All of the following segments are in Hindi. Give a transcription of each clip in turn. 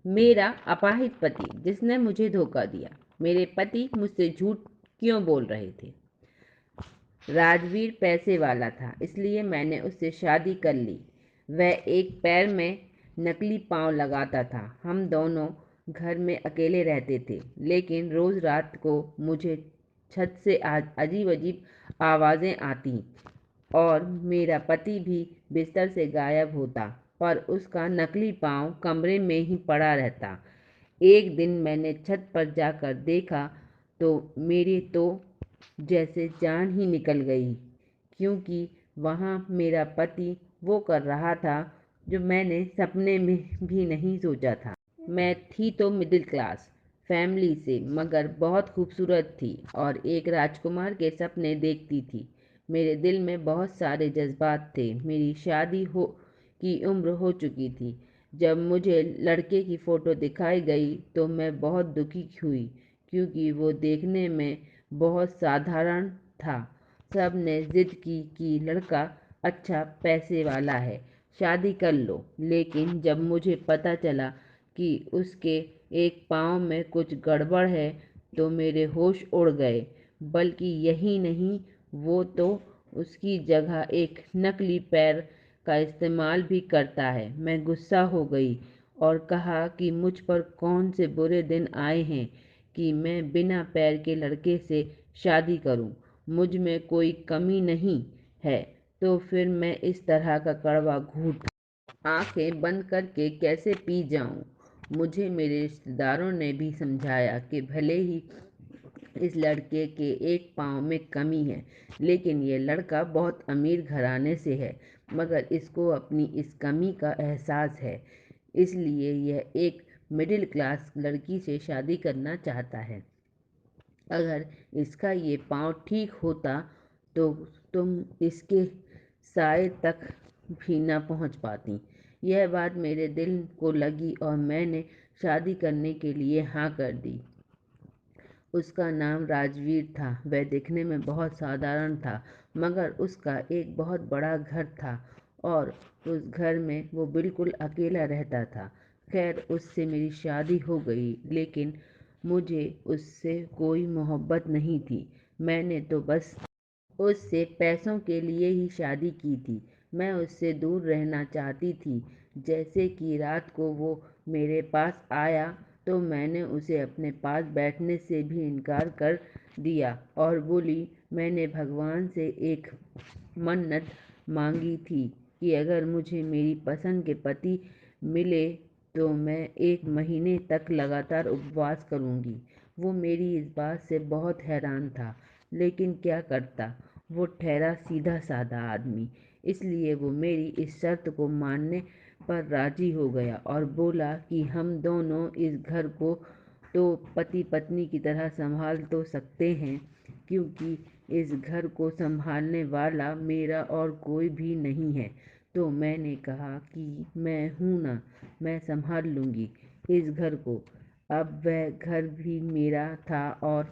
मेरा अपाहिज पति जिसने मुझे धोखा दिया। मेरे पति मुझसे झूठ क्यों बोल रहे थे? राजवीर पैसे वाला था, इसलिए मैंने उससे शादी कर ली। वह एक पैर में नकली पाँव लगाता था। हम दोनों घर में अकेले रहते थे, लेकिन रोज़ रात को मुझे छत से अजीब अजीब आवाज़ें आती और मेरा पति भी बिस्तर से गायब होता, पर उसका नकली पाँव कमरे में ही पड़ा रहता। एक दिन मैंने छत पर जाकर देखा तो मेरी तो जैसे जान ही निकल गई, क्योंकि वहाँ मेरा पति वो कर रहा था जो मैंने सपने में भी नहीं सोचा था। मैं थी तो मिडिल क्लास फैमिली से, मगर बहुत खूबसूरत थी और एक राजकुमार के सपने देखती थी। मेरे दिल में बहुत सारे जज्बात थे। मेरी शादी हो की उम्र हो चुकी थी। जब मुझे लड़के की फ़ोटो दिखाई गई तो मैं बहुत दुखी हुई, क्योंकि वो देखने में बहुत साधारण था। सब ने जिद की कि लड़का अच्छा पैसे वाला है, शादी कर लो। लेकिन जब मुझे पता चला कि उसके एक पाँव में कुछ गड़बड़ है तो मेरे होश उड़ गए। बल्कि यही नहीं, वो तो उसकी जगह एक नकली पैर का इस्तेमाल भी करता है। मैं गुस्सा हो गई और कहा कि मुझ पर कौन से बुरे दिन आए हैं कि मैं बिना पैर के लड़के से शादी करूं। मुझ में कोई कमी नहीं है, तो फिर मैं इस तरह का कड़वा घूंट आंखें बंद करके कैसे पी जाऊं? मुझे मेरे रिश्तेदारों ने भी समझाया कि भले ही इस लड़के के एक पाँव में कमी है, लेकिन ये लड़का बहुत अमीर घराने से है, मगर इसको अपनी इस कमी का एहसास है। इसलिए यह एक मिडिल क्लास लड़की से शादी करना चाहता है। अगर इसका ये पाँव ठीक होता तो तुम इसके साए तक भी न पहुंच पाती। यह बात मेरे दिल को लगी और मैंने शादी करने के लिए हाँ कर दी। उसका नाम राजवीर था। वह दिखने में बहुत साधारण था, मगर उसका एक बहुत बड़ा घर था और उस घर में वो बिल्कुल अकेला रहता था। खैर, उससे मेरी शादी हो गई, लेकिन मुझे उससे कोई मोहब्बत नहीं थी। मैंने तो बस उससे पैसों के लिए ही शादी की थी। मैं उससे दूर रहना चाहती थी। जैसे कि रात को वो मेरे पास आया तो मैंने उसे अपने पास बैठने से भी इनकार कर दिया और बोली, मैंने भगवान से एक मन्नत मांगी थी कि अगर मुझे मेरी पसंद के पति मिले तो मैं 1 महीने तक लगातार उपवास करूंगी। वो मेरी इस बात से बहुत हैरान था, लेकिन क्या करता, वो ठहरा सीधा साधा आदमी। इसलिए वो मेरी इस शर्त को मानने पर राजी हो गया और बोला कि हम दोनों इस घर को तो पति पत्नी की तरह संभाल तो सकते हैं, क्योंकि इस घर को संभालने वाला मेरा और कोई भी नहीं है। तो मैंने कहा कि मैं हूँ ना, मैं संभाल लूँगी इस घर को। अब वह घर भी मेरा था और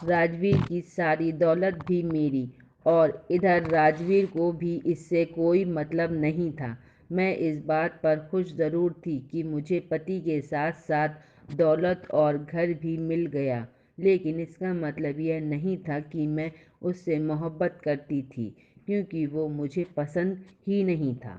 राजवीर की सारी दौलत भी मेरी, और इधर राजवीर को भी इससे कोई मतलब नहीं था। मैं इस बात पर खुश ज़रूर थी कि मुझे पति के साथ साथ दौलत और घर भी मिल गया, लेकिन इसका मतलब यह नहीं था कि मैं उससे मोहब्बत करती थी, क्योंकि वो मुझे पसंद ही नहीं था।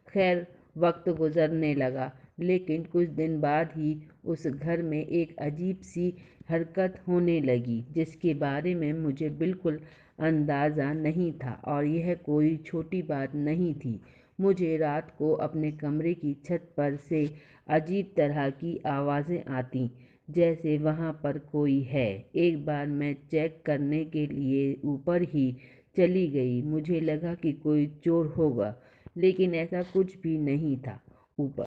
खैर, वक्त गुजरने लगा, लेकिन कुछ दिन बाद ही उस घर में एक अजीब सी हरकत होने लगी, जिसके बारे में मुझे बिल्कुल अंदाज़ा नहीं था, और यह कोई छोटी बात नहीं थी। मुझे रात को अपने कमरे की छत पर से अजीब तरह की आवाज़ें आती, जैसे वहाँ पर कोई है। एक बार मैं चेक करने के लिए ऊपर ही चली गई। मुझे लगा कि कोई चोर होगा, लेकिन ऐसा कुछ भी नहीं था। ऊपर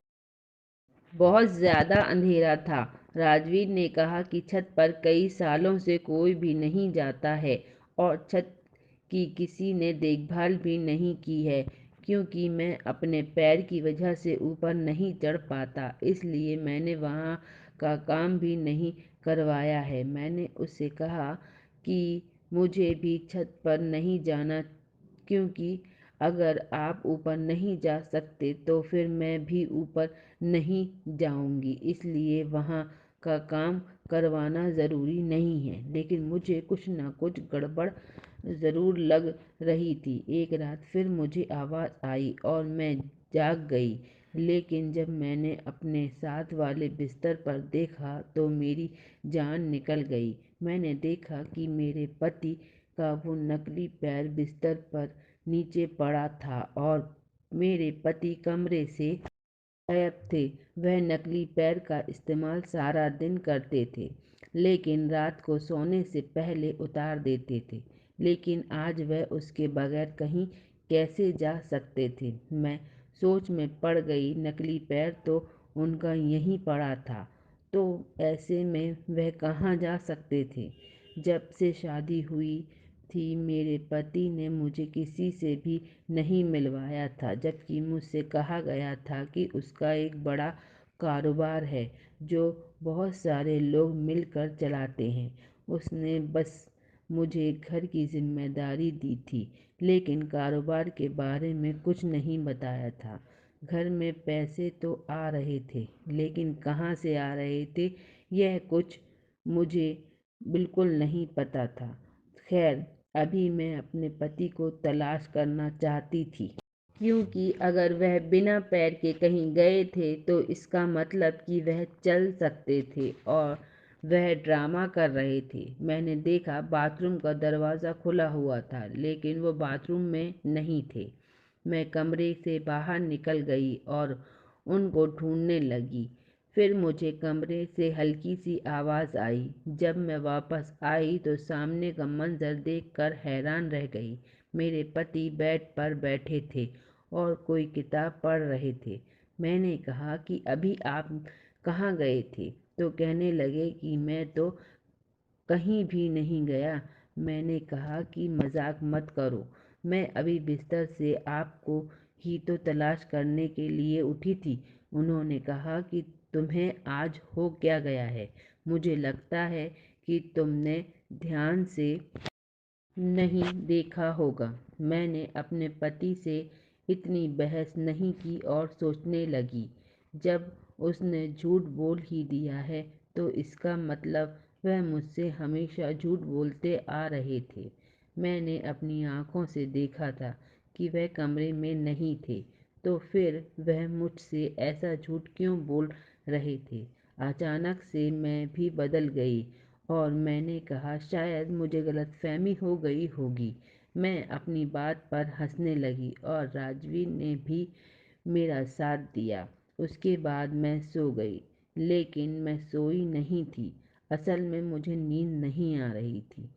बहुत ज़्यादा अंधेरा था। राजवीर ने कहा कि छत पर कई सालों से कोई भी नहीं जाता है और छत की किसी ने देखभाल भी नहीं की है, क्योंकि मैं अपने पैर की वजह से ऊपर नहीं चढ़ पाता, इसलिए मैंने वहाँ का काम भी नहीं करवाया है। मैंने उससे कहा कि मुझे भी छत पर नहीं जाना, क्योंकि अगर आप ऊपर नहीं जा सकते तो फिर मैं भी ऊपर नहीं जाऊंगी, इसलिए वहाँ का काम करवाना ज़रूरी नहीं है। लेकिन मुझे कुछ न कुछ गड़बड़ ज़रूर लग रही थी। एक रात फिर मुझे आवाज़ आई और मैं जाग गई, लेकिन जब मैंने अपने साथ वाले बिस्तर पर देखा तो मेरी जान निकल गई। मैंने देखा कि मेरे पति का वो नकली पैर बिस्तर पर नीचे पड़ा था और मेरे पति कमरे से गायब थे। वह नकली पैर का इस्तेमाल सारा दिन करते थे, लेकिन रात को सोने से पहले उतार देते थे। लेकिन आज वह उसके बगैर कहीं कैसे जा सकते थे? मैं सोच में पड़ गई। नकली पैर तो उनका यहीं पड़ा था, तो ऐसे में वह कहाँ जा सकते थे? जब से शादी हुई थी मेरे पति ने मुझे किसी से भी नहीं मिलवाया था, जबकि मुझसे कहा गया था कि उसका एक बड़ा कारोबार है जो बहुत सारे लोग मिलकर चलाते हैं। उसने बस मुझे घर की जिम्मेदारी दी थी, लेकिन कारोबार के बारे में कुछ नहीं बताया था। घर में पैसे तो आ रहे थे, लेकिन कहाँ से आ रहे थे यह कुछ मुझे बिल्कुल नहीं पता था। खैर, अभी मैं अपने पति को तलाश करना चाहती थी, क्योंकि अगर वह बिना पैर के कहीं गए थे तो इसका मतलब कि वह चल सकते थे और वह ड्रामा कर रहे थे। मैंने देखा बाथरूम का दरवाज़ा खुला हुआ था, लेकिन वो बाथरूम में नहीं थे। मैं कमरे से बाहर निकल गई और उनको ढूंढने लगी। फिर मुझे कमरे से हल्की सी आवाज़ आई। जब मैं वापस आई तो सामने का मंजर देखकर हैरान रह गई। मेरे पति बेड पर बैठे थे और कोई किताब पढ़ रहे थे। मैंने कहा कि अभी आप कहाँ गए थे? तो कहने लगे कि मैं तो कहीं भी नहीं गया। मैंने कहा कि मजाक मत करो, मैं अभी बिस्तर से आपको ही तो तलाश करने के लिए उठी थी। उन्होंने कहा कि तुम्हें आज हो क्या गया है? मुझे लगता है कि तुमने ध्यान से नहीं देखा होगा। मैंने अपने पति से इतनी बहस नहीं की और सोचने लगी, जब उसने झूठ बोल ही दिया है तो इसका मतलब वह मुझसे हमेशा झूठ बोलते आ रहे थे। मैंने अपनी आँखों से देखा था कि वह कमरे में नहीं थे, तो फिर वह मुझसे ऐसा झूठ क्यों बोल रहे थे? अचानक से मैं भी बदल गई और मैंने कहा शायद मुझे गलतफहमी हो गई होगी। मैं अपनी बात पर हंसने लगी और राजवीर ने भी मेरा साथ दिया। उसके बाद मैं सो गई, लेकिन मैं सोई नहीं थी। असल में मुझे नींद नहीं आ रही थी।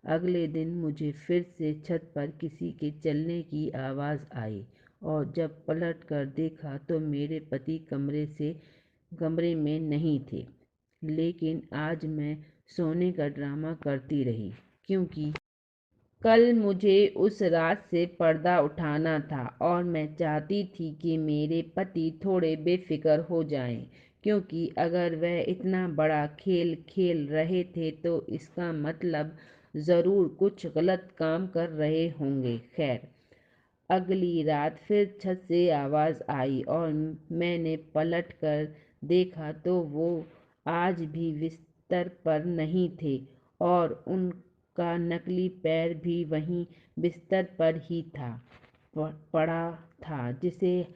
अगले दिन मुझे फिर से छत पर किसी के चलने की आवाज़ आई और जब पलट कर देखा तो मेरे पति कमरे में नहीं थे। लेकिन आज मैं सोने का ड्रामा करती रही, क्योंकि कल मुझे उस रात से पर्दा उठाना था और मैं चाहती थी कि मेरे पति थोड़े बेफिक्र हो जाएं, क्योंकि अगर वह इतना बड़ा खेल खेल रहे थे तो इसका मतलब ज़रूर कुछ गलत काम कर रहे होंगे। खैर, अगली रात फिर छत से आवाज़ आई और मैंने पलट कर देखा तो वो आज भी बिस्तर पर नहीं थे और उनका नकली पैर भी वहीं बिस्तर पर ही था पड़ा था, जिसे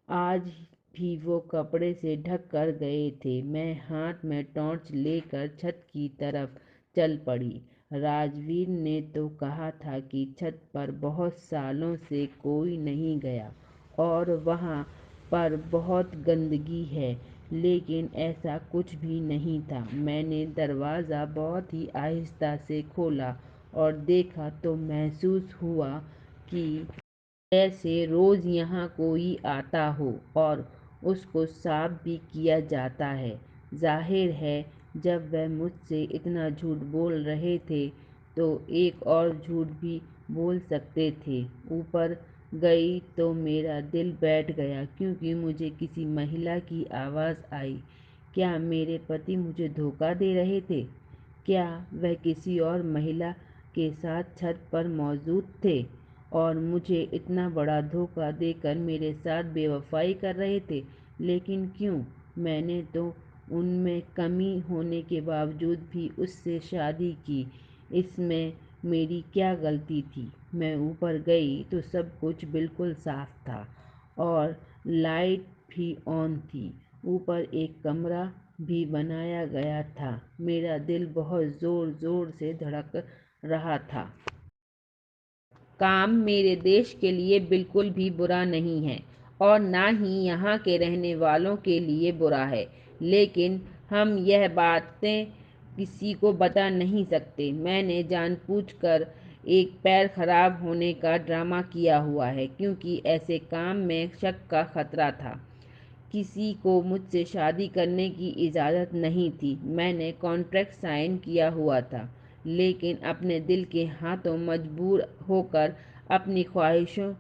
आज भी वो कपड़े से ढक कर गए थे। मैं हाथ में टॉर्च लेकर छत की तरफ चल पड़ी। राजवीर ने तो कहा था कि छत पर बहुत सालों से कोई नहीं गया और वहाँ पर बहुत गंदगी है, लेकिन ऐसा कुछ भी नहीं था। मैंने दरवाज़ा बहुत ही आहिस्ता से खोला और देखा तो महसूस हुआ कि जैसे रोज़ यहाँ कोई आता हो और उसको साफ भी किया जाता है। जाहिर है जब वह मुझसे इतना झूठ बोल रहे थे तो एक और झूठ भी बोल सकते थे। ऊपर गई तो मेरा दिल बैठ गया, क्योंकि मुझे किसी महिला की आवाज़ आई। क्या मेरे पति मुझे धोखा दे रहे थे? क्या वह किसी और महिला के साथ छत पर मौजूद थे? और मुझे इतना बड़ा धोखा देकर मेरे साथ बेवफाई कर रहे थे। लेकिन क्यों? मैंने तो उनमें कमी होने के बावजूद भी उससे शादी की। इसमें मेरी क्या गलती थी? मैं ऊपर गई तो सब कुछ बिल्कुल साफ था और लाइट भी ऑन थी। ऊपर एक कमरा भी बनाया गया था। मेरा दिल बहुत ज़ोर ज़ोर से धड़क रहा था। काम मेरे देश के लिए बिल्कुल भी बुरा नहीं है और ना ही यहाँ के रहने वालों के लिए बुरा है, लेकिन हम यह बातें किसी को बता नहीं सकते। मैंने जानबूझकर एक पैर खराब होने का ड्रामा किया हुआ है, क्योंकि ऐसे काम में शक का खतरा था। किसी को मुझसे शादी करने की इजाज़त नहीं थी। मैंने कॉन्ट्रैक्ट साइन किया हुआ था, लेकिन अपने दिल के हाथों मजबूर होकर अपनी ख्वाहिशों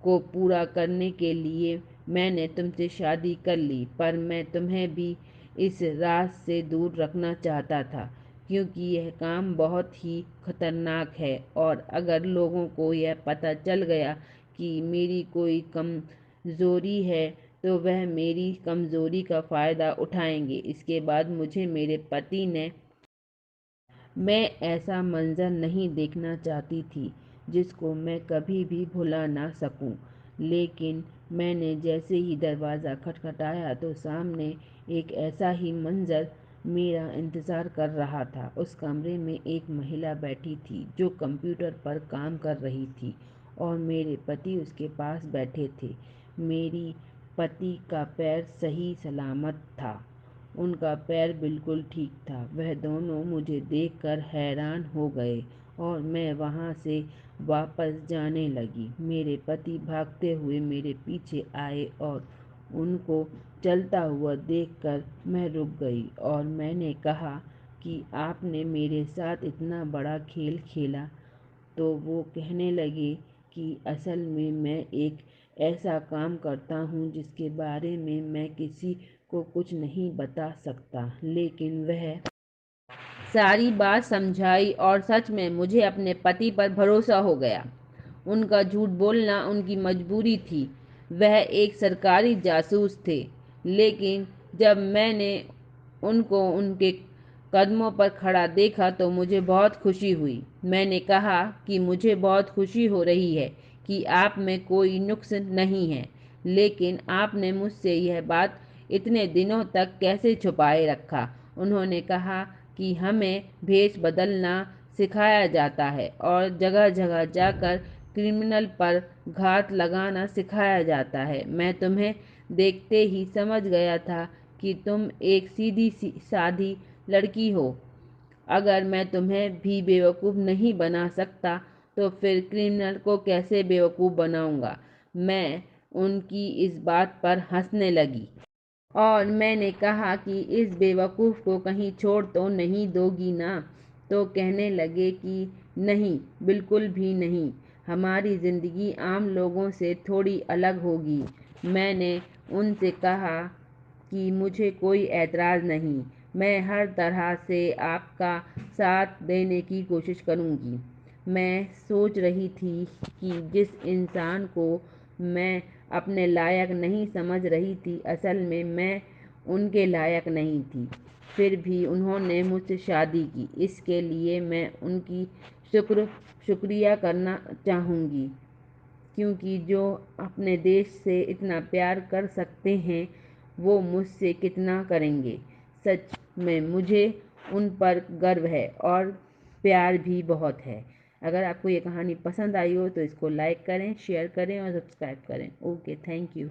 को पूरा करने के लिए मैंने तुमसे शादी कर ली। पर मैं तुम्हें भी इस राज से दूर रखना चाहता था, क्योंकि यह काम बहुत ही खतरनाक है और अगर लोगों को यह पता चल गया कि मेरी कोई कमज़ोरी है तो वह मेरी कमज़ोरी का फ़ायदा उठाएंगे। इसके बाद मुझे मेरे पति ने मैं ऐसा मंज़र नहीं देखना चाहती थी जिसको मैं कभी भी भुला ना सकूं। लेकिन मैंने जैसे ही दरवाज़ा खटखटाया तो सामने एक ऐसा ही मंज़र मेरा इंतज़ार कर रहा था। उस कमरे में एक महिला बैठी थी जो कंप्यूटर पर काम कर रही थी और मेरे पति उसके पास बैठे थे। मेरी पति का पैर सही सलामत था। उनका पैर बिल्कुल ठीक था। वह दोनों मुझे देखकर हैरान हो गए और मैं वहाँ से वापस जाने लगी। मेरे पति भागते हुए मेरे पीछे आए और उनको चलता हुआ देखकर मैं रुक गई और मैंने कहा कि आपने मेरे साथ इतना बड़ा खेल खेला। तो वो कहने लगे कि असल में मैं एक ऐसा काम करता हूँ जिसके बारे में मैं किसी को कुछ नहीं बता सकता। लेकिन वह सारी बात समझाई और सच में मुझे अपने पति पर भरोसा हो गया। उनका झूठ बोलना उनकी मजबूरी थी। वह एक सरकारी जासूस थे। लेकिन जब मैंने उनको उनके कदमों पर खड़ा देखा तो मुझे बहुत खुशी हुई। मैंने कहा कि मुझे बहुत खुशी हो रही है कि आप में कोई नुक्स नहीं है, लेकिन आपने मुझसे यह बात इतने दिनों तक कैसे छुपाए रखा? उन्होंने कहा कि हमें भेष बदलना सिखाया जाता है और जगह जगह जाकर क्रिमिनल पर घात लगाना सिखाया जाता है। मैं तुम्हें देखते ही समझ गया था कि तुम एक सीधी सादी लड़की हो। अगर मैं तुम्हें भी बेवकूफ़ नहीं बना सकता तो फिर क्रिमिनल को कैसे बेवकूफ़ बनाऊंगा? मैं उनकी इस बात पर हंसने लगी और मैंने कहा कि इस बेवकूफ़ को कहीं छोड़ तो नहीं दोगी ना? तो कहने लगे कि नहीं, बिल्कुल भी नहीं। हमारी ज़िंदगी आम लोगों से थोड़ी अलग होगी। मैंने उनसे कहा कि मुझे कोई ऐतराज़ नहीं। मैं हर तरह से आपका साथ देने की कोशिश करूँगी। मैं सोच रही थी कि जिस इंसान को मैं अपने लायक नहीं समझ रही थी, असल में मैं उनके लायक नहीं थी। फिर भी उन्होंने मुझसे शादी की। इसके लिए मैं उनकी शुक्रिया करना चाहूँगी, क्योंकि जो अपने देश से इतना प्यार कर सकते हैं वो मुझसे कितना करेंगे। सच में मुझे उन पर गर्व है और प्यार भी बहुत है। अगर आपको ये कहानी पसंद आई हो तो इसको लाइक करें, शेयर करें और सब्सक्राइब करें। Okay, thank you.